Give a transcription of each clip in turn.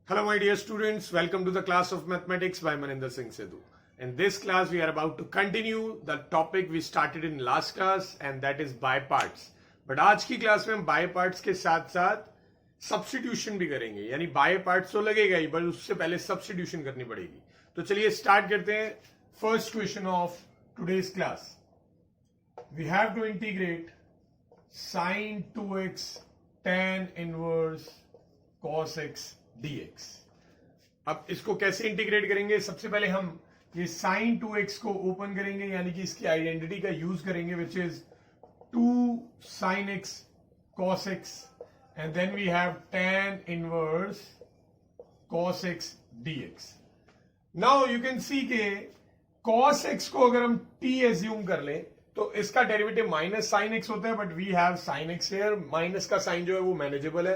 Hello my dear students, welcome to the class of mathematics by Maninder Singh Sidhu. In this class we are about to continue the topic we started in last class and that is by parts. But आज की class में हम by parts के साथ साथ substitution भी करेंगे, यानी बाय पार्ट्स तो लगेगा ही, बट उससे पहले सब्स्टिट्यूशन करनी पड़ेगी. तो चलिए स्टार्ट करते हैं. First question of today's class. We have to integrate sin 2x tan inverse cos x dx. अब इसको कैसे इंटीग्रेट करेंगे? सबसे पहले हम ये sin 2x को ओपन करेंगे, यानी कि इसकी आइडेंटिटी का यूज करेंगे, which is 2 sin x cos x, and then we have tan inverse cos x dx. Now you can see के cos x को अगर हम t एज्यूम कर लें तो इसका डेरिवेटिव माइनस साइन एक्स होता है, but we have sine x here. Minus का साइन जो है वो मैनेजेबल है.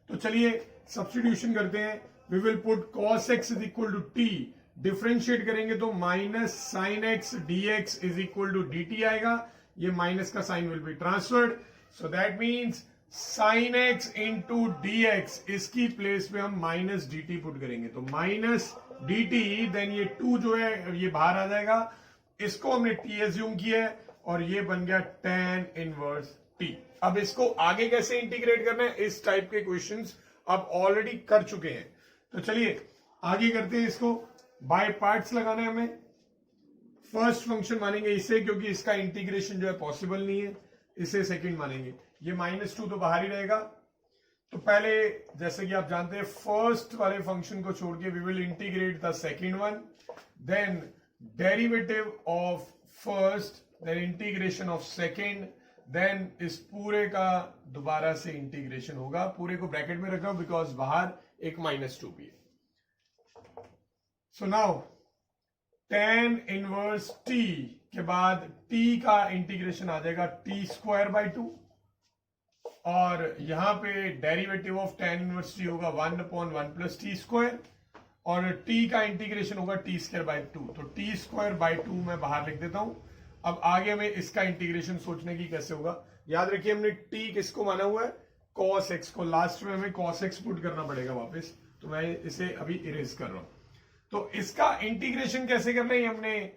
तो चलिए सब्स्टिट्यूशन करते हैं. We will put cos x is equal to T. Differentiate करेंगे तो minus sine x d x is equal to d t आएगा. ये माइनस का sine will be transferred, so that means sine x into d x. इसकी place पे हम minus D T put करेंगे, तो माइनस डी टी, देन ये 2 जो है ये बाहर आ जाएगा. इसको हमने टी एज्यूम किया है और ये बन गया tan इनवर्स t. अब इसको आगे कैसे इंटीग्रेट करना है, इस टाइप के क्वेश्चंस आप ऑलरेडी कर चुके हैं. तो चलिए आगे करते हैं. इसको बाय पार्ट्स लगाना है हमें. फर्स्ट फंक्शन मानेंगे इसे, क्योंकि इसका इंटीग्रेशन जो है पॉसिबल नहीं है. इसे सेकंड मानेंगे. ये -2 तो बाहर ही रहेगा. तो पहले जैसे कि आप जानते हैं फर्स्ट वाले फंक्शन को छोड़ के we will integrate the second one, then derivative of first, then integration of second, then इस पूरे का दोबारा से इंटीग्रेशन होगा. पूरे को ब्रैकेट में रखा बिकॉज बाहर एक -2 भी है. So now tan inverse t के बाद t का इंटीग्रेशन आ जाएगा t²/2, और यहां पे derivative of tan inverse t होगा 1/1 + t², और t का इंटीग्रेशन होगा t²/2. तो t²/2 मैं बाहर लिख देता हूं. अब आगे में इसका इंटीग्रेशन सोचने की कैसे होगा. याद रखिए हमने t किसको माना हुआ है, cos x को. लास्ट में हमें cos x पुट करना पड़ेगा वापस, तो मैं इसे अभी इरेज कर रहा हूं. तो इसका इंटीग्रेशन कैसे करना है, हमने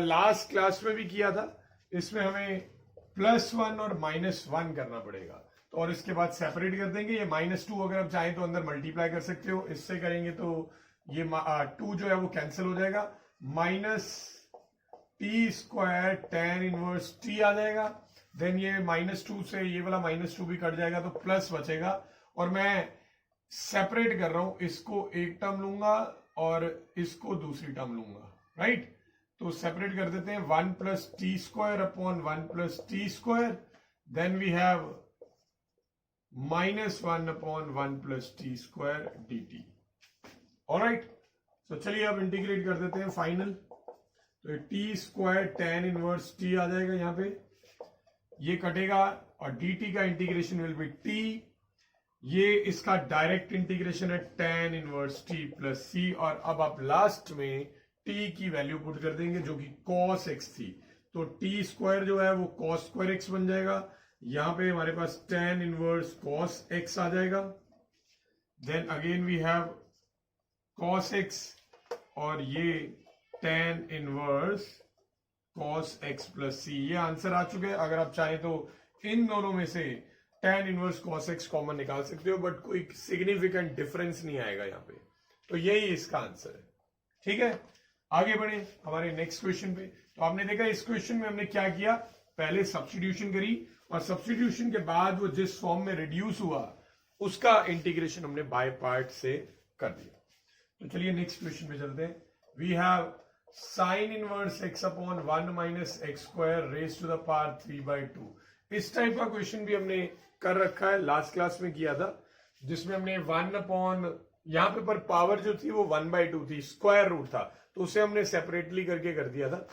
लास्ट क्लास में भी किया था. इसमें हमें +1 और -1 करना पड़ेगा, तो और इसके बाद सेपरेट कर देंगे. ये -2 अगर आप चाहें तो अंदर मल्टीप्लाई कर सकते हो. इससे करेंगे तो ये 2 जो है वो कैंसिल हो जाएगा. -t² tan इनवर्स t आ जाएगा. देन ये -2 से ये वाला -2 भी कट जाएगा, तो प्लस बचेगा. और मैं सेपरेट कर रहा हूं, इसको एक टर्म लूंगा और इसको दूसरी टर्म लूंगा, राइट. तो सेपरेट कर देते हैं. 1 + t²/1 + t², then we have -1/1 + t² dt. Alright, तो चलिए अब इंटीग्रेट कर देते हैं फाइनल. तो t² tan इनवर्स t आ जाएगा. यहां पे ये कटेगा और dt का इंटीग्रेशन विल बी t. ये इसका डायरेक्ट इंटीग्रेशन है tan इनवर्स t + c, और अब आप लास्ट में t की वैल्यू पुट कर देंगे जो कि cos x थी. तो t² जो है वो cos²x बन जाएगा. यहां पे हमारे पास tan इनवर्स cos x आ जाएगा. Then again we have cos x, और ये tan inverse cos x + c. ये आंसर आ चुके हैं. अगर आप चाहें तो इन दोनों में से tan inverse cos x common निकाल सकते हो, बट कोई सिग्निफिकेंट डिफरेंस नहीं आएगा यहाँ पे. तो यही इसका आंसर है. ठीक है, आगे बढ़े हमारे नेक्स्ट क्वेश्चन पे. तो आपने देखा इस क्वेश्चन में हमने क्या किया, पहले सब्स्टिट्यूशन करी, और सब्स्टिट्यूशन के बाद वो जिस फॉर्म में रिड्यूस हुआ उसका इंटीग्रेशन हमने बाय पार्ट से कर दिया. तो चलिए नेक्स्ट क्वेश्चन पे चलते हैं. We have sin inverse x/1 - x² raise to the power 3/2. इस टाइप का क्वेश्चन भी हमने कर रखा है, लास्ट क्लास में किया था, जिसमें हमने 1 यहां पे पर पावर जो थी वो 1/2 थी, स्क्वायर रूट था, तो उसे हमने सेपरेटली करके कर दिया था.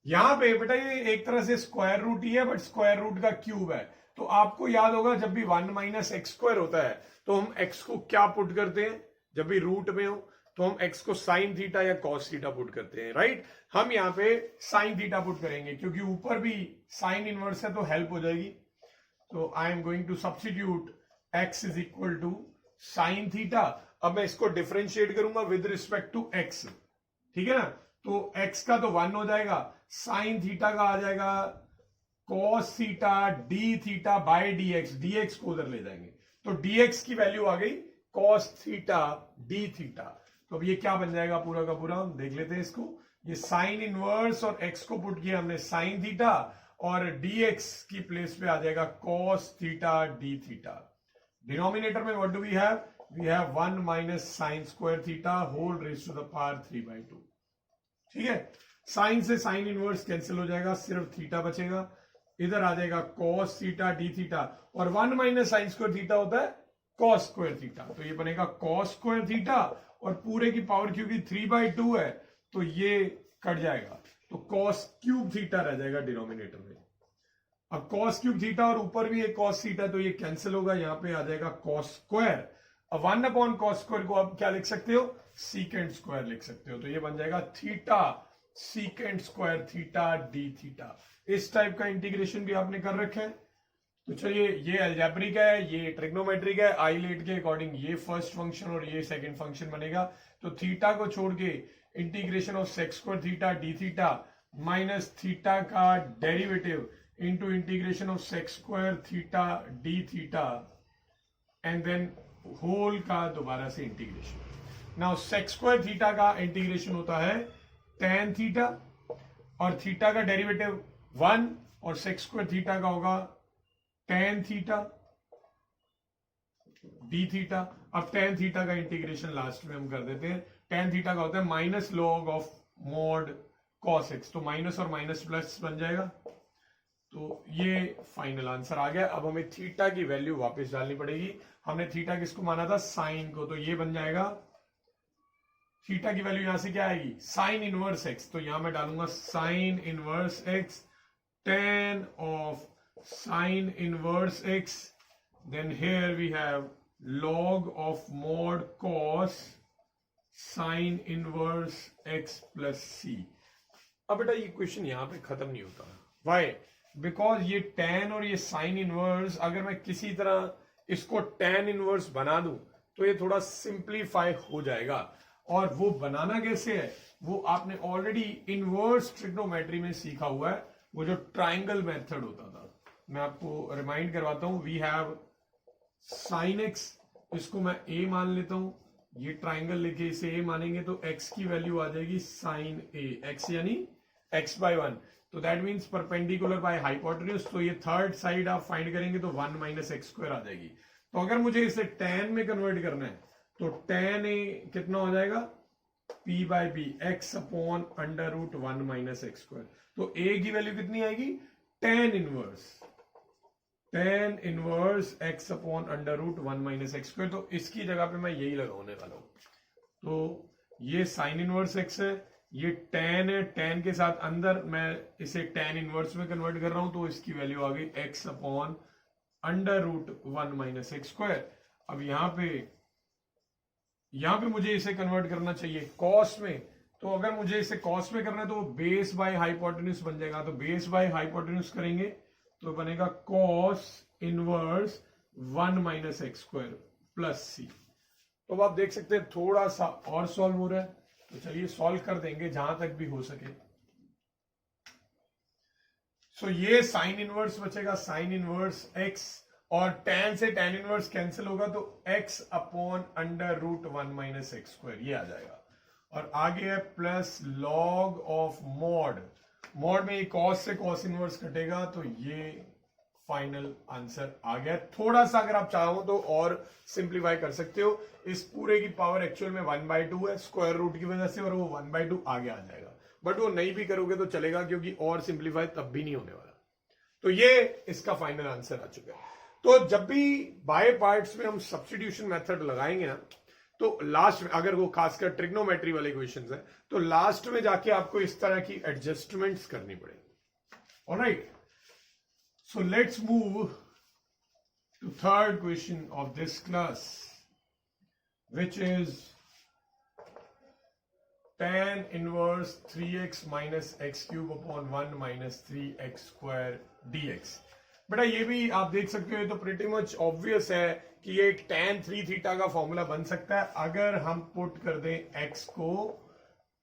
यहां पे बेटा ये एक तरह से स्क्वायर रूट ही है, बट स्क्वायर रूट का क्यूब है. तो आपको याद होगा जब भी 1 - x² होता है तो हम x को क्या पुट करते हैं, जब भी रूट में हो तो हम x को साइन थीटा या कॉस थीटा पुट करते हैं, राइट. हम यहाँ पे साइन थीटा पुट करेंगे क्योंकि ऊपर भी साइन इनवर्स है तो हेल्प हो जाएगी. तो I am going to substitute x is equal to sine theta. अब मैं इसको डिफरेंशिएट करूंगा विद रिस्पेक्ट टू एक्स, ठीक है ना। तो एक्स का तो 1 हो जाएगा, साइन थीटा का आ जाएगा cos theta D theta by d x, d x को उधर ले जाएंगे तो डीएक्स की वैल्यू आ गई कॉस थीटा डी थीटा। तो अब ये क्या बन जाएगा पूरा का पूरा, हम देख लेते हैं इसको। ये साइन इनवर्स और एक्स को पुट किया हमने साइन थीटा, और dx की प्लेस पे आ जाएगा cos theta d theta. Denominator में what do we have 1 minus sine square theta whole raise to the power 3/2। ठीक है, साइन से साइन इनवर्स कैंसिल हो जाएगा, सिर्फ थीटा बचेगा, इधर आ जाएगा cos थीटा d थीटा, और 1 माइनस साइन स्क्वायर थीटा होता है cos स्क्वायर थीटा, तो ये बनेगा cos स्क्वायर थीटा, और पूरे की पावर क्योंकि 3/2 है तो ये कट जाएगा, तो cos क्यूब थीटा रह जाएगा डिनोमिनेटर में। अब cos क्यूब थीटा और ऊपर भी एक cos थीटा, तो ये कैंसिल होगा, यहां पे आ जाएगा cos स्क्वायर। अब 1 अपॉन cos स्क्वायर को आप क्या लिख सकते हो, सीकेंट स्क्वायर लिख सकते हो, तो ये बन जाएगा theta secant square theta D theta. इस टाइप का इंटीग्रेशन भी आपने कर रखा है। तो चलिए, ये अलजेब्रिक है, ये ट्रिग्नोमेट्रिक है, आइलेट के अकॉर्डिंग ये फर्स्ट फंक्शन और ये सेकंड फंक्शन बनेगा। तो थीटा को छोड़ के integration of sec square theta D theta minus theta का derivative into integration of sec square theta D theta and then whole का दोबारा से integration. Now sec square theta का इंटीग्रेशन होता है tan थीटा, और थीटा का डेरिवेटिव 1, और सेक्स स्क्वायर थीटा का होगा tan थीटा डी थीटा। अब tan थीटा का इंटीग्रेशन लास्ट में हम कर देते हैं। tan थीटा का होता है minus log of mod cos x, तो माइनस और माइनस प्लस बन जाएगा। तो ये फाइनल आंसर आ गया। अब हमें थीटा की वैल्यू वापस डालनी पड़ेगी। हमने थीटा किसको माना था, साइन को, तो ये बन जाएगा थीटा की वैल्यू यहां से क्या आएगी, साइन इनवर्स एक्स, तो यहां मैं डालूंगा sine inverse x tan of sine inverse x, then here we have log of mod cos sine inverse x plus C. अब बेटा ये क्वेश्चन यहां पे खत्म नहीं होता, वाई, बिकॉज ये tan और ये साइन इनवर्स, अगर मैं किसी तरह इसको tan इनवर्स बना दूं तो ये थोड़ा सिंप्लीफाई हो जाएगा। और वो बनाना कैसे है, वो आपने ऑलरेडी इनवर्स ट्रिग्नोमेट्री में सीखा हुआ है, वो जो ट्राइंगल मेथड होता था। मैं आपको रिमाइंड करवाता हूं। वी हैव साइन एक्स, इसको मैं a मान लेता हूं, ये ट्राइंगल लेके इसे a मानेंगे तो x की वैल्यू आ जाएगी साइन a, x यानी x/1, तो that means perpendicular by hypotenuse, तो ये थर्ड साइड आप फाइंड करेंगे तो 1 माइनस एक्स स्क्वायर आ जाएगी। तो अगर मुझे इसे tan में कन्वर्ट करना है तो tan a कितना हो जाएगा, p/b x upon under root 1 minus x square. तो a की वैल्यू कितनी आएगी, tan inverse x upon under root 1 minus x square. तो इसकी जगह पे मैं यही लगाने वाला हूं। तो ये साइन इनवर्स x है, ये tan है, tan के साथ अंदर मैं इसे tan इनवर्स में कन्वर्ट कर रहा हूं, तो इसकी वैल्यू आ गई x upon under root 1 minus x square. अब यहां पे मुझे इसे कन्वर्ट करना चाहिए cos में, तो अगर मुझे इसे cos में करना है तो बेस बाय हाइपोटेन्यूज बन जाएगा, तो बेस बाय हाइपोटेन्यूज करेंगे तो बनेगा cos inverse 1 minus x square plus C. तो अब आप देख सकते हैं थोड़ा सा और सॉल्व हो रहा है, तो चलिए सॉल्व कर देंगे जहां तक भी हो सके। सो ये साइन इनवर्स बचेगा, साइन इनवर्स x, और tan से tan इनवर्स कैंसिल होगा तो x upon under root 1 minus x square, ये आ जाएगा। और आगे है प्लस लॉग ऑफ मॉड में ये cos से cos इनवर्स कटेगा, तो ये फाइनल आंसर आ गया। थोड़ा सा अगर आप चाहो तो और सिंप्लीफाई कर सकते हो, इस पूरे की पावर एक्चुअल में 1/2 है स्क्वायर रूट की वजह से, और वो 1/2 आगे आ जाएगा, बट वो नहीं भी करोगे तो चलेगा क्योंकि और सिंप्लीफाई तब भी नहीं होने वाला। तो ये इसका फाइनल आंसर आ चुका है। तो जब भी बाय पार्ट्स में हम सब्स्टिट्यूशन मेथड लगाएंगे ना, तो लास्ट में अगर वो खासकर ट्रिग्नोमेट्री वाले क्वेश्चंस हैं तो लास्ट में जाके आपको इस तरह की एडजस्टमेंट्स करनी पड़ेगी। Alright, so let's move to third question of this class, which is tan inverse 3x minus x cube upon 1 minus 3x square dx. बेटा ये भी आप देख सकते हो, ये तो प्रिटी मच ऑब्वियस है कि ये tan 3 थीटा का फॉर्मूला बन सकता है अगर हम पुट कर दें x को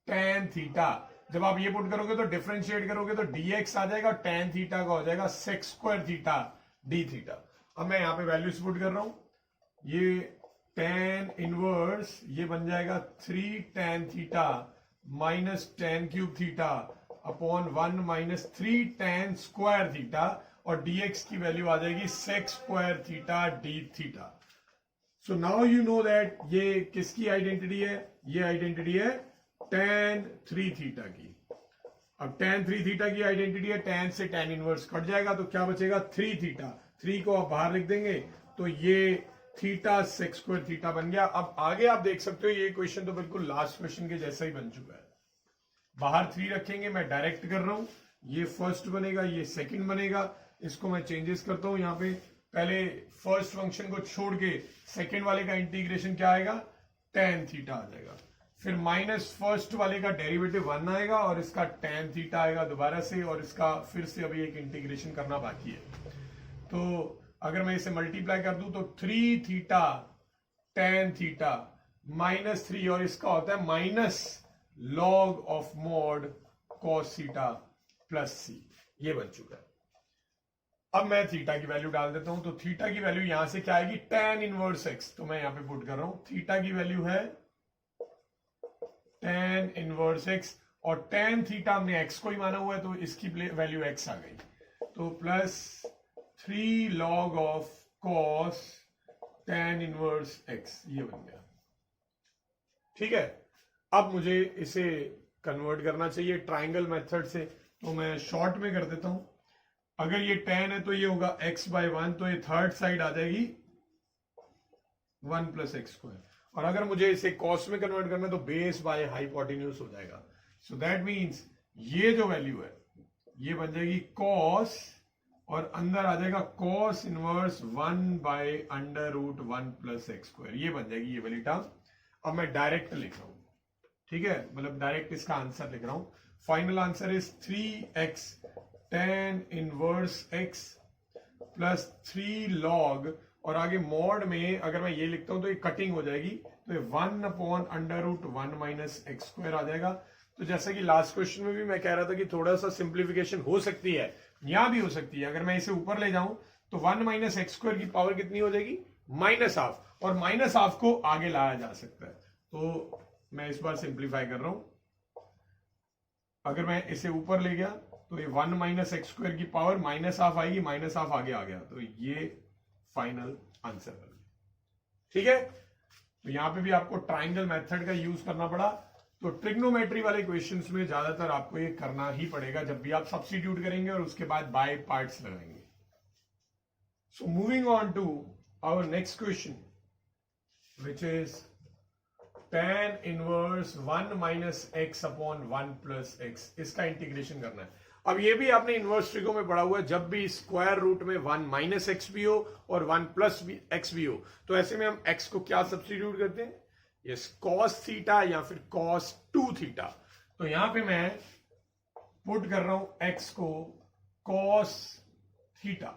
tan थीटा। जब आप ये पुट करोगे तो डिफरेंशिएट करोगे तो dx आ जाएगा, tan थीटा का हो जाएगा sec square theta d theta. अब मैं यहाँ पे वैल्यूज पुट कर रहा हूं, ये tan इनवर्स ये बन जाएगा 3 tan theta minus tan cube theta upon 1 minus 3 tan square theta, और dx की वैल्यू आ जाएगी sec square theta d theta. So now you know that ये किसकी आइडेंटिटी है, ये आइडेंटिटी है tan 3 थीटा की। अब tan 3 थीटा की आइडेंटिटी है, tan से tan इनवर्स कट जाएगा तो क्या बचेगा 3 थीटा, 3 को आप बाहर लिख देंगे तो ये थीटा sec स्क्वायर थीटा बन गया। अब आगे आप देख सकते हो ये क्वेश्चन तो बिल्कुल लास्ट क्वेश्चन के जैसा ही बन चुका है। बाहर 3 रखेंगे, मैं डायरेक्ट कर रहा हूं, ये फर्स्ट बनेगा, ये सेकंड बनेगा। इसको मैं चेंजेस करता हूं, यहाँ पे पहले फर्स्ट फंक्शन को छोड़ के सेकंड वाले का इंटीग्रेशन क्या आएगा tan थीटा आ जाएगा, फिर माइनस फर्स्ट वाले का डेरिवेटिव 1 आएगा और इसका tan थीटा आएगा दोबारा से, और इसका फिर से अभी एक इंटीग्रेशन करना बाकी है। तो अगर मैं इसे मल्टीप्लाई कर दूं तो 3 थीटा tan थीटा माइनस 3, और इसका होता है minus log of mod cos theta plus c, ये बन चुका है। अब मैं थीटा की वैल्यू डाल देता हूं, तो थीटा की वैल्यू यहां से क्या आएगी tan इनवर्स x, तो मैं यहां पे पुट कर रहा हूं, थीटा की वैल्यू है tan इनवर्स x, और tan थीटा हमने x को ही माना हुआ है तो इसकी वैल्यू x आ गई, तो plus 3 log of cos tan inverse x, ये बन गया। ठीक है, अब मुझे इसे कन्वर्ट करना चाहिए ट्राइंगल मेथड से, तो मैं शॉर्ट में कर देता हूं। अगर ये tan है तो ये होगा x बाय 1, तो ये थर्ड साइड आ जाएगी 1 प्लस एक्स स्क्वायर, और अगर मुझे इसे cos में कन्वर्ट करना है तो बेस बाय हाइपोटेन्यूज हो जाएगा। सो दैट मीन्स ये जो वैल्यू है ये बन जाएगी cos, और अंदर आ जाएगा cos inverse 1 by under root 1 plus x square, ये बन जाएगी ये वाली टर्म। अब मैं डायरेक्ट लिख रहा हूं, ठीक है, मतलब डायरेक्ट इसका आंसर लिख रहा हूं। Final answer is 3x tan inverse x plus 3 log, और आगे मॉड में अगर मैं ये लिखता हूं तो ये कटिंग हो जाएगी, तो ये 1 upon under root 1 minus x square आ जाएगा। तो जैसा कि लास्ट क्वेश्चन में भी मैं कह रहा था कि थोड़ा सा सिंप्लीफिकेशन हो सकती है, यहां भी हो सकती है। अगर मैं इसे ऊपर ले जाऊं तो 1 माइनस एक्स स्क्वायर की पावर कितनी हो जाएगी माइनस हाफ, और माइनस हाफ को आगे लाया जा सकता है, तो मैं इस बार सिंप्लीफाई कर रहा हूं। अगर मैं इसे ऊपर ले गया तो ये 1 माइनस एक्स स्क्वायर की पावर माइनस हाफ आएगी, माइनस हाफ आगे आ गया, तो ये फाइनल आंसर बन गया। ठीक है, तो यहां पे भी आपको ट्राइंगल मेथड का यूज करना पड़ा, तो ट्रिग्नोमेट्री वाले क्वेश्चंस में ज्यादातर आपको ये करना ही पड़ेगा जब भी आप सब्स्टिट्यूट करेंगे और उसके बाद बाय पार्ट्स लगाएंगे। So moving on to our next question which is tan inverse 1 minus x upon 1 plus x, इसका इंटीग्रेशन करना है। अब ये भी आपने इनवर्स ट्रिगो में पढ़ा हुआ है, जब भी स्क्वायर रूट में 1 माइनस एक्स भी हो और 1 प्लस एक्स भी हो, तो ऐसे में हम x को क्या सब्स्टिट्यूट करते हैं, यस cos थीटा या फिर cos 2 थीटा। तो यहां पे मैं पुट कर रहा हूं x को cos थीटा,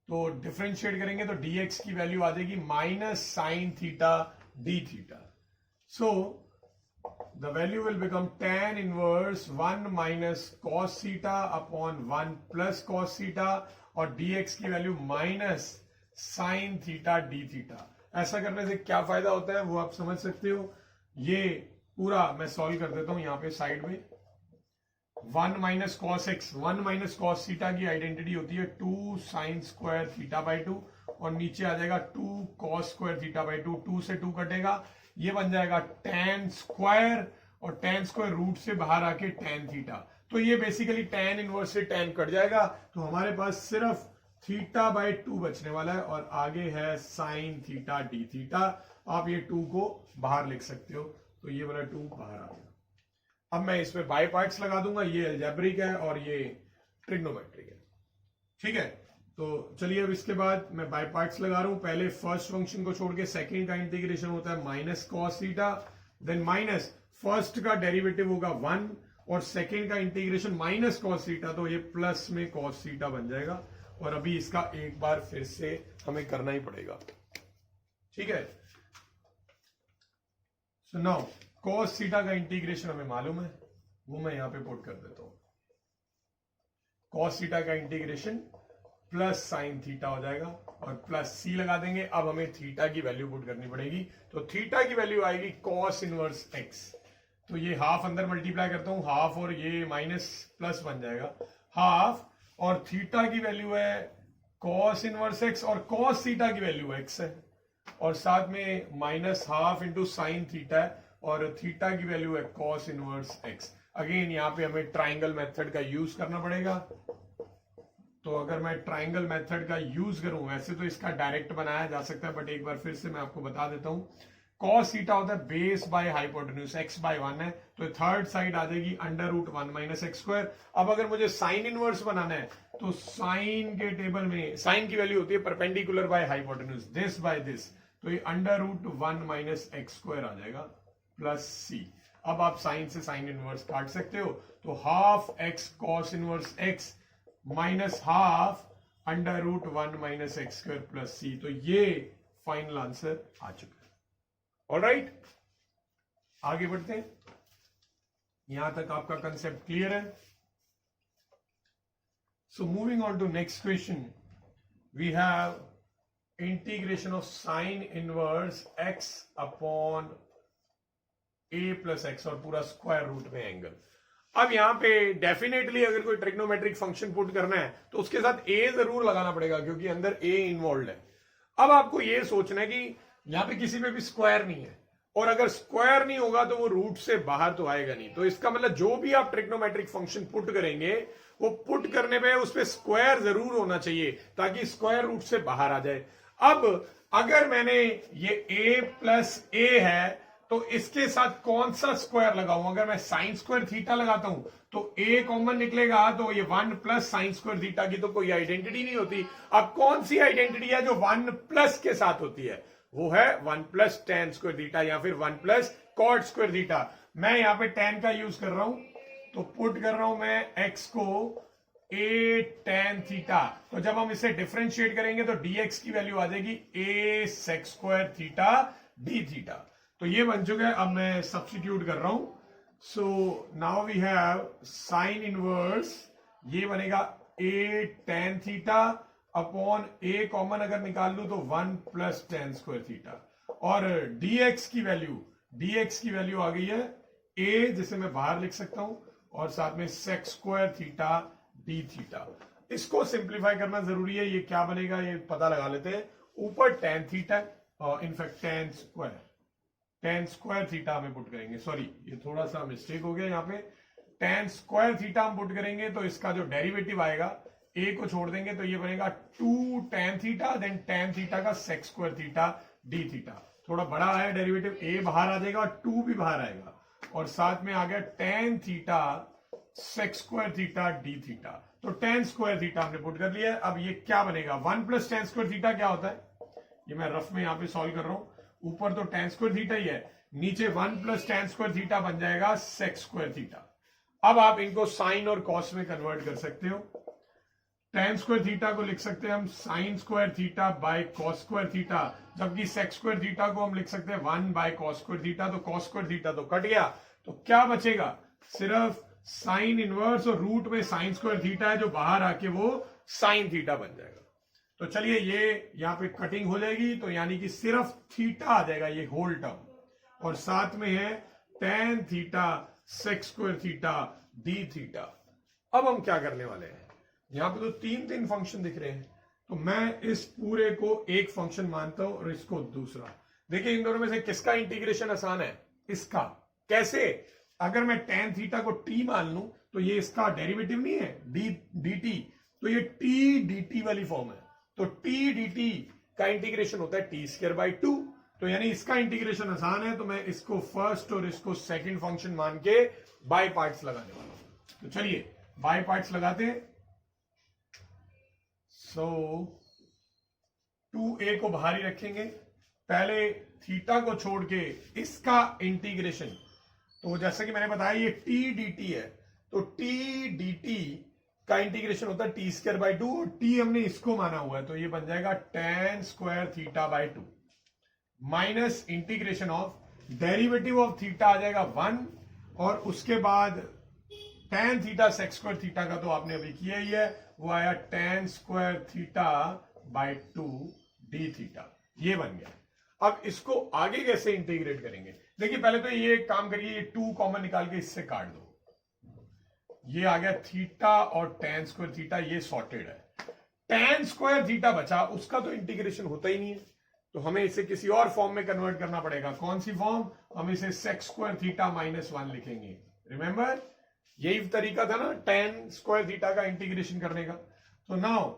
तो डिफरेंशिएट करेंगे तो dx की वैल्यू आ जाएगी minus sine theta d theta. So the value will become tan inverse 1 minus cos theta upon 1 plus cos theta, और dx की value minus sin theta d theta। ऐसा करने से क्या फायदा होता है वो आप समझ सकते हो। ये पूरा मैं सॉल्व कर देता हूं यहाँ पे साइड में। 1 minus cos x, 1 minus cos theta की आइडेंटिटी होती है 2 साइन स्क्वायर थीटा बाई 2, और नीचे आ जाएगा 2 कॉस स्क्वायर थीटा बाई 2, 2 से 2 कटेगा, ये बन जाएगा tan स्क्वायर, और tan स्क्वायर रूट से बाहर आके tan थीटा, तो ये बेसिकली tan इनवर्स से tan कट जाएगा, तो हमारे पास सिर्फ थीटा बाई 2 बचने वाला है, और आगे है साइन थीटा डी थीटा। आप ये 2 को बाहर लिख सकते हो, तो ये वाला 2 बाहर आ गया। अब मैं इसमें बाय पार्ट्स लगा दूंगा, ये अलजेब्रिक है और ये ट्रिग्नोमेट्रिक है। ठीक है, तो चलिए अब इसके बाद मैं बाय पार्ट्स लगा रहा हूं। पहले फर्स्ट फंक्शन को छोड़ के सेकंड का इंटीग्रेशन होता है minus cos theta, then minus first का डेरिवेटिव होगा 1, और सेकंड का इंटीग्रेशन माइनस कॉस थीटा, तो ये प्लस में कॉस थीटा बन जाएगा, और अभी इसका एक बार फिर से हमें करना ही पड़ेगा, ठीक है। सो नाउ cos थीटा का इंटीग्रेशन हमें मालूम है, वो मैं यहां पे पुट कर देता हूं। cos थीटा का इंटीग्रेशन प्लस साइन थीटा हो जाएगा और प्लस सी लगा देंगे। अब हमें थीटा की वैल्यू पुट करनी पड़ेगी, तो थीटा की वैल्यू आएगी cos इनवर्स x। तो ये हाफ अंदर मल्टीप्लाई करता हूं, हाफ और ये माइनस प्लस बन जाएगा हाफ, और थीटा की वैल्यू है cos इनवर्स x और cos थीटा की वैल्यू x है, और साथ में minus half into sine theta है, और थीटा की वैल्यू है cos इनवर्स x। अगेन यहाँ पे हमें ट्राइंगल मेथड का यूज करना पड़ेगा। तो अगर मैं ट्राइंगल मेथड का यूज करूं, वैसे तो इसका डायरेक्ट बनाया जा सकता है, बट एक बार फिर से मैं आपको बता देता हूं। cos थीटा होता है base by hypotenuse, x by 1 है, तो थर्ड साइड आ जाएगी under root 1 minus x square. अब अगर मुझे साइन इनवर्स बनाना है, तो साइन के टेबल में साइन की वैल्यू होती है perpendicular by hypotenuse, this by this, तो ये under root 1 minus x square आ जाएगा प्लस सी। अब आप साइन से साइन इनवर्स काट सकते हो, तो half x cos inverse x minus half under root 1 minus x square plus C. तो ये फाइनल आंसर आ चुका है। ऑलराइट, आगे बढ़ते हैं। यहां तक आपका कंसेप्ट क्लियर है? So moving on to next question, we have integration of sine inverse x upon a plus x और पूरा स्क्वायर रूट में एंगल। अब यहां पे डेफिनेटली अगर कोई ट्रिग्नोमेट्रिक फंक्शन पुट करना है तो उसके साथ ए जरूर लगाना पड़ेगा, क्योंकि अंदर ए इन्वॉल्व है। अब आपको ये सोचना है कि यहां पे किसी पे भी स्क्वायर नहीं है, और अगर स्क्वायर नहीं होगा तो वो रूट से बाहर तो आएगा नहीं। तो इसका मतलब जो भी आप ट्रिग्नोमेट्रिक फंक्शन पुट करेंगे, वो पुट करने पे उस पे स्क्वायर जरूर होना चाहिए, ताकि स्क्वायर रूट से बाहर आ जाए। अब अगर मैंने ये a प्लस ए है, तो इसके साथ कौन सा स्क्वायर लगाऊं? अगर मैं साइन स्क्वायर थीटा लगाता हूं तो a कॉमन निकलेगा, तो ये 1 प्लस साइन स्क्वायर थीटा की तो कोई आइडेंटिटी नहीं होती। अब कौन सी आइडेंटिटी है जो 1 प्लस के साथ होती है? वो है 1 प्लस टेन स्क्वायर थीटा या फिर 1 प्लस कॉट स्क्वायर थीटा। मैं यहां पे टेन का यूज कर रहा हूं, तो पुट कर रहा हूं मैं x को a टेन थीटा। तो जब हम इसे डिफरेंशिएट करेंगे तो dx की वैल्यू आ जाएगी a sec square theta d theta. तो ये बन चुका है। अब मैं सब्स्टिट्यूट कर रहा हूं। So now we have sine inverse, ये बनेगा a tan theta upon a common अगर निकाल लूं तो 1 प्लस टेन स्क्वायर थीटा, और dx की वैल्यू आ गई है a, जिसे मैं बाहर लिख सकता हूं, और साथ में sec square theta D theta. इसको सिंप्लीफाई करना जरूरी है। ये क्या बनेगा ये पता लगा लेते हैं। ऊपर टेन थीटा और इनफैक्ट टेन स्क्वायर थीटा हमें पुट करेंगे। सॉरी, ये थोड़ा सा मिस्टेक हो गया। यहाँ पे टेन स्क्वायर थीटा हम पुट करेंगे, तो इसका जो डेरिवेटिव आएगा ए को छोड़ देंगे, तो ये बनेगा 2 tan theta, then tan theta का sec square theta D theta. थोड़ा बड़ा आया डेरिवेटिव, ए बाहर आ जाएगा और 2 भी बाहर आएगा, और साथ में आ गया tan theta sec square theta D theta. तो टेन स्क्वायर थीटा हमने पुट कर लिया है। अब ये क्या बनेगा? 1 प्लस टेन स्क्वायर थीटा क्या होता है? ये मैं रफ में यहां पे सॉल्व कर रहा हूं। ऊपर तो टेन स्क्वायर थीटा ही है, नीचे 1 प्लस टेन स्क्वायर थीटा बन जाएगा सेक स्क्वायर थीटा। अब आप इनको साइन और कॉस में कन्वर्ट कर सकते हो। टेन स्क्वायर थीटा को लिख सकते हैं हम sign square theta by cos square theta, जबकि सेक स्क्वायर थीटा को हम लिख सकते हैं 1 बाय कॉस स्क्वायर थीटा। तो कॉस स्क्वायर थीटा तो कट गया, तो क्या बचेगा? सिर्फ साइन इनवर्स, और रूट में साइन स्क्वायर थीटा है जो बाहर आके वो साइन थीटा बन जाएगा। तो चलिए ये यहां पे कटिंग हो जाएगी, तो यानी कि सिर्फ थीटा आ जाएगा ये होल टर्म, और साथ में है tan theta sec square theta D theta. अब हम क्या करने वाले हैं? यहां पे तो तीन फंक्शन दिख रहे हैं, तो मैं इस पूरे को एक फंक्शन मानता हूं और इसको दूसरा। देखिए इन दोनों में से किसका इंटीग्रेशन आसान है? इसका। कैसे? अगर मैं टेन थीटा को टी मान लूं, तो ये इसका डेरिवेटिव नहीं है डी टी, तो ये टी डी टी वाली फॉर्म है। तो टी डी टी का इंटीग्रेशन होता है टी स्क्वायर बाई 2। तो यानी इसका इंटीग्रेशन आसान है, तो मैं इसको फर्स्ट और इसको सेकंड फंक्शन मान के बाय पार्ट्स लगाने वाला हूं। तो चलिए बाय पार्ट्स लगाते हैं। सो 2a को बाहर ही रखेंगे, पहले थीटा को छोड़ के इसका इंटीग्रेशन। तो जैसे कि मैंने बताया ये टी डी टी है, तो टी डी टी का इंटीग्रेशन होता है टी स्क्वायर बाई 2 और टी हमने इसको माना हुआ है, तो ये बन जाएगा tan square theta by 2 minus integration of derivative of theta आ जाएगा 1 और उसके बाद tan theta sec square theta का तो आपने अभी किया ही है, वो आया tan square theta by 2 D theta, ये बन गया। अब इसको आगे कैसे इंटीग्रेट करेंगे? देखिए पहले तो ये एक काम करिए, ये 2 कॉमन निकाल के इससे काट दो, ये आ गया थीटा और tan स्क्वायर थीटा, ये सॉर्टेड है। tan स्क्वायर थीटा बचा, उसका तो इंटीग्रेशन होता ही नहीं है, तो हमें इसे किसी और फॉर्म में कन्वर्ट करना पड़ेगा। कौन सी फॉर्म? हम इसे सेक स्क्वायर थीटा माइनस 1 लिखेंगे। रिमेंबर, यही तरीका था ना tan स्क्वायर थीटा का इंटीग्रेशन करने का। तो नाउ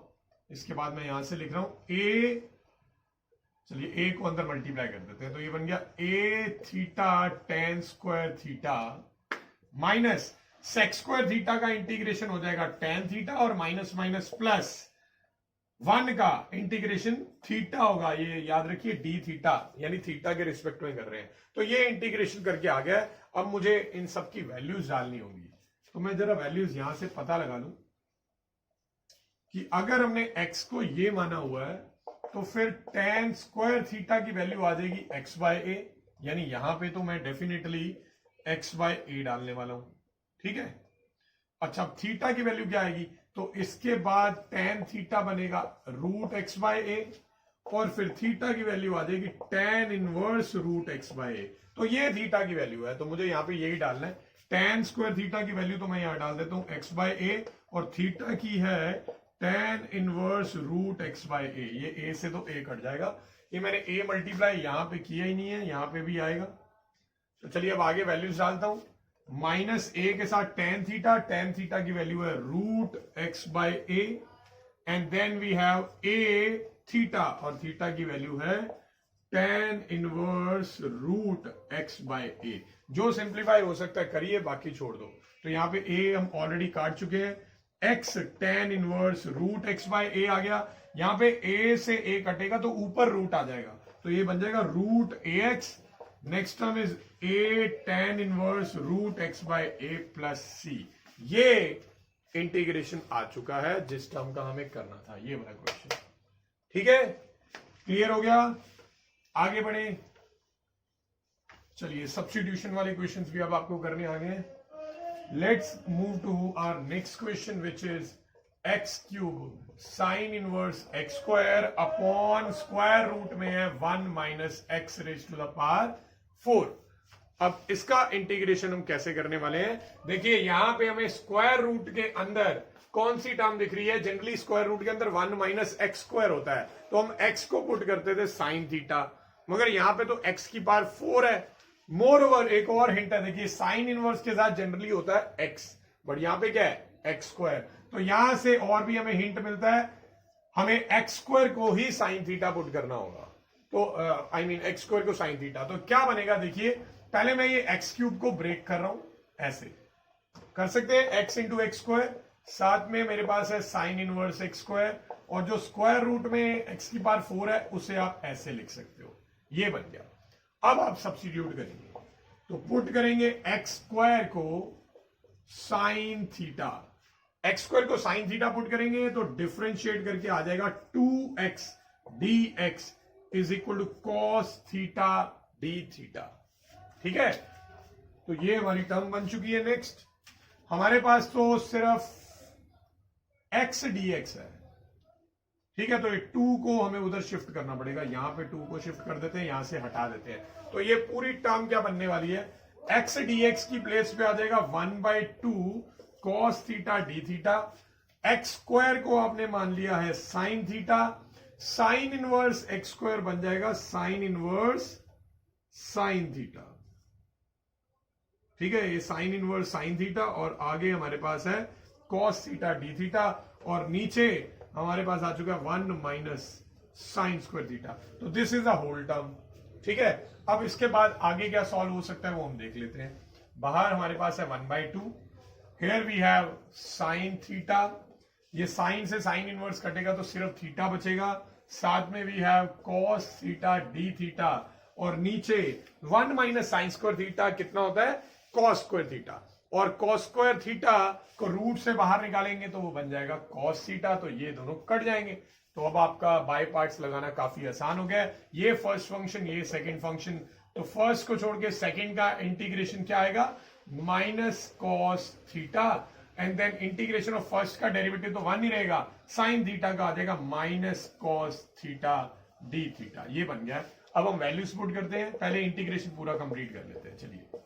इसके बाद मैं यहां से लिख रहा हूं a, चलिए a को अंदर मल्टीप्लाई कर देते हैं, तो ये बन गया a theta tan square theta minus sec square theta का इंटीग्रेशन हो जाएगा tan थीटा और माइनस माइनस प्लस 1 का इंटीग्रेशन थीटा होगा, ये याद रखिए डी थीटा, यानी थीटा के रिस्पेक्ट में कर रहे हैं। तो ये इंटीग्रेशन करके आ गया। अब मुझे इन सब की वैल्यूज डालनी होगी, तो मैं जरा वैल्यूज यहां से पता लगा लूं कि अगर हमने x को ये माना हुआ है तो फिर tan स्क्वायर थीटा की वैल्यू आ जाएगी x बाय ए, यानी यहां पे तो मैं डेफिनेटली x बाय ए डालने वाला हूं, ठीक है। अच्छा, अब थीटा की वैल्यू क्या आएगी? तो इसके बाद tan थीटा बनेगा रूट x बाय ए और फिर थीटा की वैल्यू आ जाएगी tan inverse root x by A. तो ये थीटा की वैल्यू है, तो मुझे यहां पे यही डालना है। tan स्क्वायर थीटा की वैल्यू तो मैं यहां डाल देता हूं x बाय ए और थीटा की है tan inverse root x by A. ये a से तो a कट जाएगा, ये मैंने a मल्टीप्लाई यहां पे किया ही नहीं है, यहां पे भी आएगा। तो चलिए अब आगे वैल्यूज डालता हूं। माइनस a के साथ tan थीटा की वैल्यू है root x by A and then we have a theta और थीटा की वैल्यू है tan inverse root x by A. जो सिंप्लीफाई हो सकता है करिए, बाकी छोड़ दो। तो यहां पे a हम ऑलरेडी काट चुके हैं, x tan inverse root x by A आ गया। यहां पे a से a कटेगा तो ऊपर रूट आ जाएगा, तो ये बन जाएगा root ax। Next term is a tan inverse root x by A plus C. ये इंटीग्रेशन आ चुका है जिस टर्म का हमें करना था, ये वाला क्वेश्चन, ठीक है। क्लियर हो गया? आगे बढ़े, चलिए सब्स्टिट्यूशन वाले क्वेश्चंस भी अब आपको करने आ गए। Let's move to our next question which is x cube sine inverse x square upon square root में है 1 minus x raise to the power 4। अब इसका इंटीग्रेशन हम कैसे करने वाले हैं? देखिए यहां पे हमें स्क्वायर रूट के अंदर कौन सी टर्म दिख रही है? जनरली स्क्वायर रूट के अंदर 1 माइनस एक्स स्क्वायर होता है, तो हम x को पुट करते थे साइन थीटा, मगर यहां पे तो x की पावर 4 है। मोर ओवर एक और हिंट है, देखिए साइन इनवर्स के साथ जनरली होता है x, बट यहां पे क्या है? X square. तो यहां से और भी हमें हिंट मिलता है, हमें एक्स स्क्वायर को ही साइन थीटा पुट करना होगा। तो आई मीन एक्स स्क्वायर को साइन थीटा, तो क्या बनेगा? देखिए पहले मैं ये एक्स क्यूब को ब्रेक कर रहा हूं, ऐसे कर सकते हैं, एक्स इंटू एक्स स्क्वायर, साथ में मेरे पास है साइन इनवर्स एक्स स्क्वायर, और जो स्क्वायर रूट में एक्स की पावर 4 है उसे आप ऐसे लिख सकते हो, ये बन गया। अब आप सब्स्टिट्यूट करेंगे, तो पुट करेंगे एक्स स्क्वायर को साइन थीटा, एक्स स्क्वायर को साइन थीटा पुट करेंगे तो डिफरेंशिएट करके आ जाएगा 2x dx is equal to cos theta D theta, ठीक है। तो ये हमारी टर्म बन चुकी है। नेक्स्ट हमारे पास तो सिर्फ x dx है, ठीक है। तो ये 2 को हमें उधर शिफ्ट करना पड़ेगा, यहां पे 2 को शिफ्ट कर देते हैं, यहां से हटा देते हैं। तो ये पूरी टर्म क्या बनने वाली है? x dx की प्लेस पे आ जाएगा 1/2 cos theta D theta. X square को आपने मान लिया है sine theta, sign inverse x square बन जाएगा साइन इनवर्स साइन थीटा, ठीक है। ये साइन इनवर्स साइन थीटा और आगे हमारे पास है कॉस थीटा डी थीटा, और नीचे हमारे पास आ चुका है 1 माइनस साइन स्क्वायर थीटा। तो this is the whole term, ठीक है। अब इसके बाद आगे क्या सॉल्व हो सकता है वो हम देख लेते हैं। बाहर हमारे पास है 1/2, here we have sine theta, ये साइन से साइन इनवर्स कटेगा तो सिर्फ थीटा बचेगा, साथ में we have cos theta D theta, और नीचे 1 माइनस साइन स्क्वायर थीटा कितना होता है? Cos square theta. और कॉस स्क्वायर थीटा को रूट से बाहर निकालेंगे तो वो बन जाएगा कॉस थीटा, तो ये दोनों कट जाएंगे। तो अब आपका बाय पार्ट्स लगाना काफी आसान हो गया है। ये फर्स्ट फंक्शन, ये सेकंड फंक्शन, तो फर्स्ट को छोड़ के सेकंड का इंटीग्रेशन क्या आएगा, minus cos theta, and then integration of first का डेरिवेटिव तो 1 ही रहेगा, साइन थीटा का आ जाएगा minus cos theta D theta. ये बन गया। अब हम वैल्यूज पुट करते हैं, पहले इंटीग्रेशन पूरा कंप्लीट कर लेते हैं। चलिए,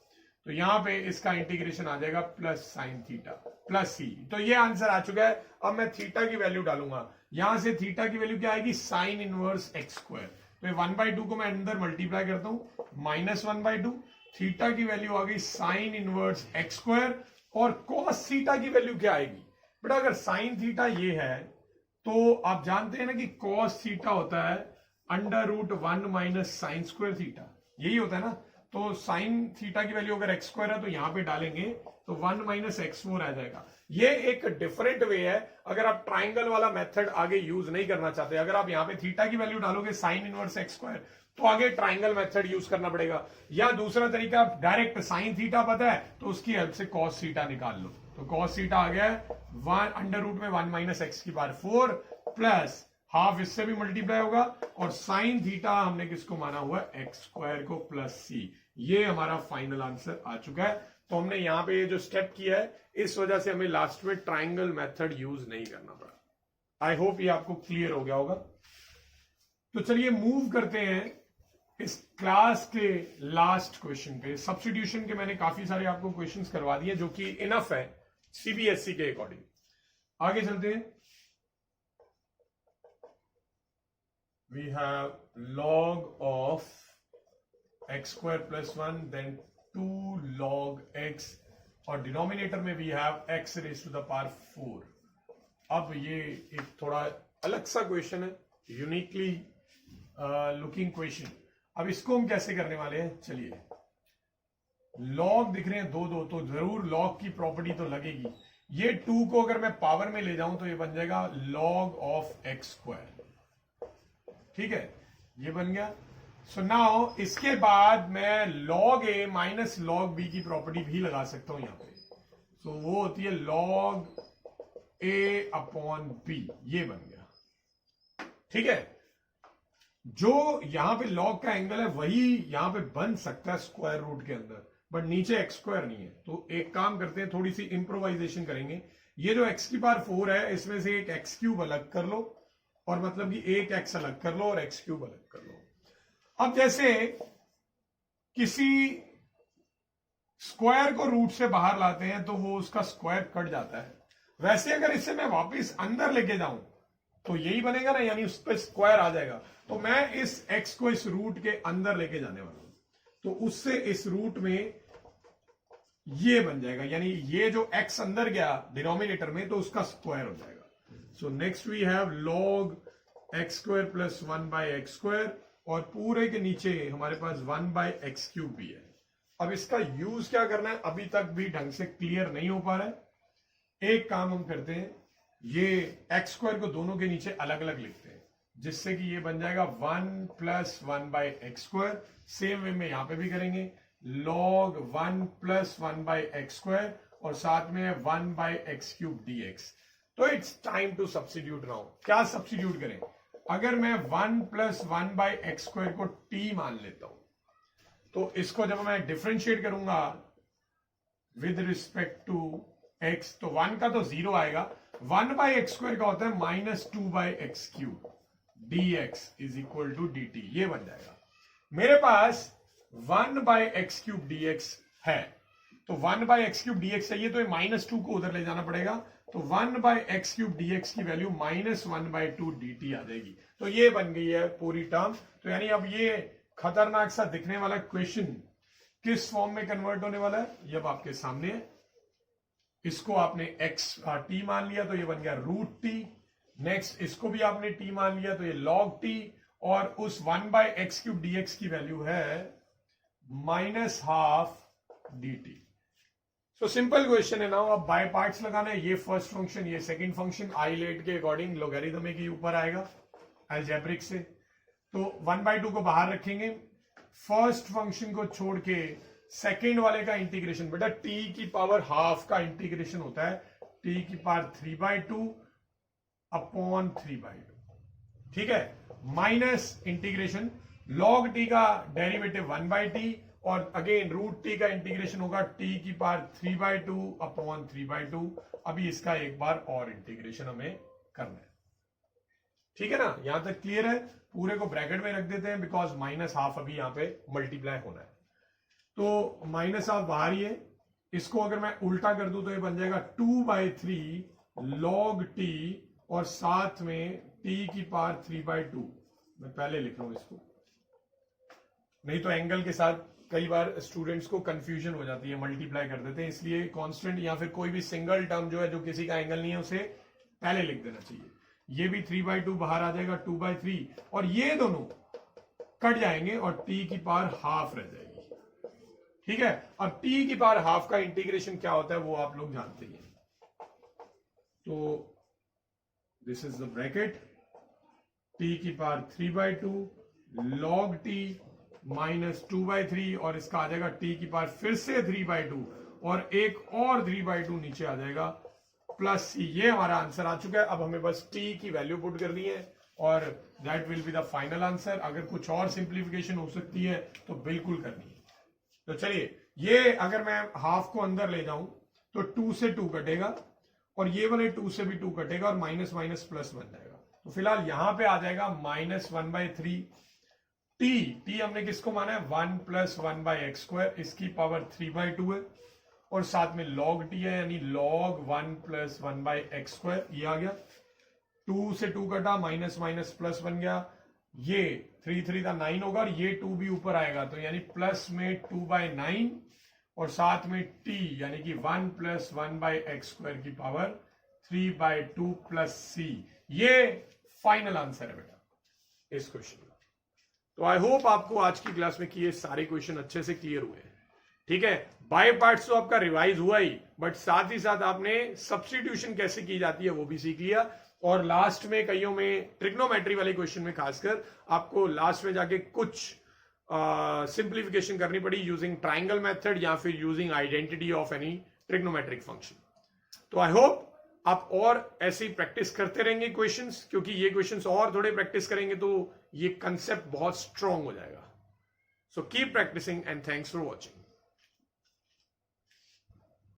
तो यहां पे इसका इंटीग्रेशन आ जाएगा plus sine theta plus C, तो ये आंसर आ चुका है। अब मैं थीटा की वैल्यू डालूंगा, यहां से थीटा की वैल्यू क्या आएगी, साइन इनवर्स एक्स स्क्वायर, तो 1/2 को मैं अंदर मल्टीप्लाई करता हूं, माइनस 1/2, थीटा की वैल्यू आ गई साइन इनवर्स एक्स स्क्वायर, और कॉस थीटा की वैल्यू क्या आएगी बेटा, अगर साइन थीटा ये है तो आप जानते हैं ना कि कॉस थीटा होता है √1 माइनस साइन स्क्वायर थीटा, यही होता है ना। तो साइन थीटा की वैल्यू अगर एक्स स्क्वायर है तो यहां पे डालेंगे तो 1 माइनस x4 आ जाएगा। ये एक डिफरेंट वे है, अगर आप ट्राइंगल वाला मेथड आगे यूज नहीं करना चाहते, अगर आप यहां पे थीटा की वैल्यू डालोगे साइन इनवर्स एक्स स्क्वायर, तो आगे ट्राइंगल मेथड यूज करना पड़ेगा। या दूसरा तरीका, डायरेक्ट साइन थीटा पता है तो उसकी हेल्प से कॉस थीटा निकाल लो, तो कॉस थीटा आ गया 1 माइनस एक्स की पावर 4 प्लस हाफ इससे भी मल्टीप्लाई होगा, और साइन थीटा हमने किसको माना हुआ, एक्स स्क्वायर को प्लस सी। ये हमारा फाइनल आंसर आ चुका है। तो हमने यहां पे ये जो स्टेप किया है, इस वजह से हमें लास्ट में ट्राइंगल मेथड यूज नहीं करना पड़ा। आई होप ये आपको क्लियर हो गया होगा। तो चलिए मूव करते हैं इस क्लास के लास्ट क्वेश्चन पे। सब्स्टिट्यूशन के मैंने काफी सारे आपको क्वेश्चंस करवा दिए जो कि इनफ है सीबीएसई के अकॉर्डिंग। आगे चलते हैं। We have log of x square plus 1, then 2 log x, और डिनोमिनेटर में we have x raised to the power 4। अब ये एक थोड़ा अलग सा क्वेश्चन है, यूनिकली लुकिंग क्वेश्चन। अब इसको हम कैसे करने वाले हैं, चलिए, लॉग दिख रहे हैं 2 तो जरूर लॉग की प्रॉपर्टी तो लगेगी। ये 2 को अगर मैं पावर में ले जाऊं तो ये बन जाएगा log ऑफ एक्स स्क्वायर, ठीक है, ये बन गया। सो नाउ इसके बाद मैं log a minus log b की प्रॉपर्टी भी लगा सकता हूं यहां पे। सो वो होती है log a अपॉन b, ये बन गया, ठीक है। जो यहां पे log का एंगल है वही यहां पे बन सकता है स्क्वायर रूट के अंदर, बट नीचे एक्स स्क्वायर नहीं है। तो एक काम करते हैं, थोड़ी सी इंप्रोवाइजेशन करेंगे। ये जो x की पावर 4 है, इसमें से एक x क्यूब अलग कर लो, और मतलब कि एक x अलग कर लो और x क्यूब अलग कर लो। अब जैसे किसी स्क्वायर को रूट से बाहर लाते हैं तो वो उसका स्क्वायर कट जाता है, वैसे अगर इसे मैं वापस अंदर लेके जाऊं तो यही बनेगा ना, यानी उस पर स्क्वायर आ जाएगा। तो मैं इस x को इस रूट के अंदर लेके जाने वाला हूं, तो उससे इस रूट में ये बन जाएगा, यानी ये जो x अंदर गया डिनोमिनेटर में तो उसका स्क्वायर हो जाएगा। So next we have log x square plus 1/x square, और पूरे के नीचे हमारे पास 1/x क्यूब भी है। अब इसका यूज क्या करना है अभी तक भी ढंग से क्लियर नहीं हो पा रहा है। एक काम हम करते हैं, ये x स्क्वायर को दोनों के नीचे अलग अलग लिखते हैं, जिससे कि ये बन जाएगा 1 plus 1/x square. Same way में यहां पे भी करेंगे, log 1 प्लस 1/x स्क्वायर, और साथ में 1/x क्यूब dx। तो it's time to substitute now. क्या सब्स्टिट्यूट करें, अगर मैं 1 प्लस 1/x स्क्वायर को t मान लेता हूं, तो इसको जब मैं डिफरेंशिएट करूंगा विद रिस्पेक्ट टू x, तो 1 का तो 0 आएगा, 1/x स्क्वायर का होता है -2/x cube dx is equal to dt, ये बन जाएगा। मेरे पास 1/x क्यूब dx है, तो 1/x क्यूब dx चाहिए, तो ये -2 को उधर ले जाना पड़ेगा, तो 1/x क्यूब dx की वैल्यू -1/2 dt आ जाएगी। तो ये बन गई है पूरी टर्म। तो यानी अब ये खतरनाक सा दिखने वाला क्वेश्चन किस फॉर्म में कन्वर्ट होने वाला है, ये अब आपके सामने है। इसको आपने t मान लिया तो ये बन गया √t। नेक्स्ट इसको भी आपने t मान लिया तो ये log t, और उस 1/x क्यूब dx की वैल्यू है -12 dt। तो सिंपल क्वेश्चन है ना। अब बाय पार्ट्स लगाना है, ये फर्स्ट फंक्शन ये सेकंड फंक्शन आइलेट के अकॉर्डिंग लोगैरिथमिक के ऊपर आएगा अलजेब्रिक से। तो 1/2 को बाहर रखेंगे, फर्स्ट फंक्शन को छोड़ के सेकेंड वाले का इंटीग्रेशन बेटा t की पावर हाफ का इंटीग्रेशन होता है t की पावर 3/2 अपॉन 3/2, ठीक है, माइनस इंटीग्रेशन log t का डेरिवेटिव 1/t और अगेन रूट t का इंटीग्रेशन होगा t की पावर 3/2 अपॉन 3/2। अभी इसका एक बार और इंटीग्रेशन हमें करना है, ठीक है ना, यहां तक क्लियर है। पूरे को ब्रैकेट में रख देते हैं बिकॉज माइनस हाफ अभी यहां पे मल्टीप्लाई होना है, तो माइनस हाफ बाहर ही है। इसको अगर मैं उल्टा कर दूं तो ये बन जाएगा 2/3 log t और साथ में t की पावर 3/2। मैं पहले लिख रहा हूं इसको, नहीं तो एंगल के साथ कई बार स्टूडेंट्स को कंफ्यूजन हो जाती है, मल्टीप्लाई कर देते हैं, इसलिए कांस्टेंट या फिर कोई भी सिंगल टर्म जो है जो किसी का एंगल नहीं है उसे पहले लिख देना चाहिए। ये भी 3/2 बाहर आ जाएगा 2/3 और ये दोनों कट जाएंगे और t की पावर हाफ रह जाएगी, ठीक है। अब t की पावर हाफ का इंटीग्रेशन क्या होता है वो आप लोग जानते ही हैं, तो this is the bracket t की पावर 3/2 log t माइनस 2/3 और इसका आ जाएगा t की पावर फिर से 3/2 और एक और 3/2 नीचे आ जाएगा प्लस c। ये हमारा आंसर आ चुका है। अब हमें बस t की वैल्यू पुट करनी है और that will be the final answer. अगर कुछ और सिंप्लीफिकेशन हो सकती है तो बिल्कुल करनी है। तो चलिए, ये अगर मैं हाफ को अंदर ले जाऊं तो 2 से 2 कटेगा और ये वाले 2 से भी 2 कटेगा और माइनस माइनस प्लस बन जाएगा। तो फिलहाल यहां पे आ जाएगा -1/3 t हमने किसको माना है 1 + 1/x², इसकी पावर 3/2 है और साथ में log t है यानी log 1 + 1/x²। ये आ गया, 2 से 2 कटा, माइनस माइनस प्लस बन गया, ये 3 3 का 9 होगा और ये 2 भी ऊपर आएगा तो यानी प्लस में 2/9 और साथ में t यानी कि 1 + 1/x² की पावर 3/2 प्लस c। ये फाइनल आंसर है बेटा इस क्वेश्चन का। तो आई होप आपको आज की क्लास में किए सारे क्वेश्चन अच्छे से क्लियर हुए हैं, ठीक है। बाय पार्ट्स तो आपका रिवाइज हुआ ही, बट साथ ही साथ आपने सब्स्टिट्यूशन कैसे की जाती है वो भी सीख लिया और लास्ट में कईयों में ट्रिग्नोमेट्री वाले क्वेश्चन में खासकर आपको लास्ट में जाके कुछ सिंप्लीफिकेशन करनी पड़ी यूजिंग ट्राइंगल मेथड या फिर using identity of any trigonometric function. तो आई होप आप और ऐसे ही प्रैक्टिस करते रहेंगे क्वेश्चंस, क्योंकि ये क्वेश्चंस और थोड़े प्रैक्टिस करेंगे तो ये कंसेप्ट बहुत स्ट्रांग हो जाएगा। So keep practising and thanks for watching.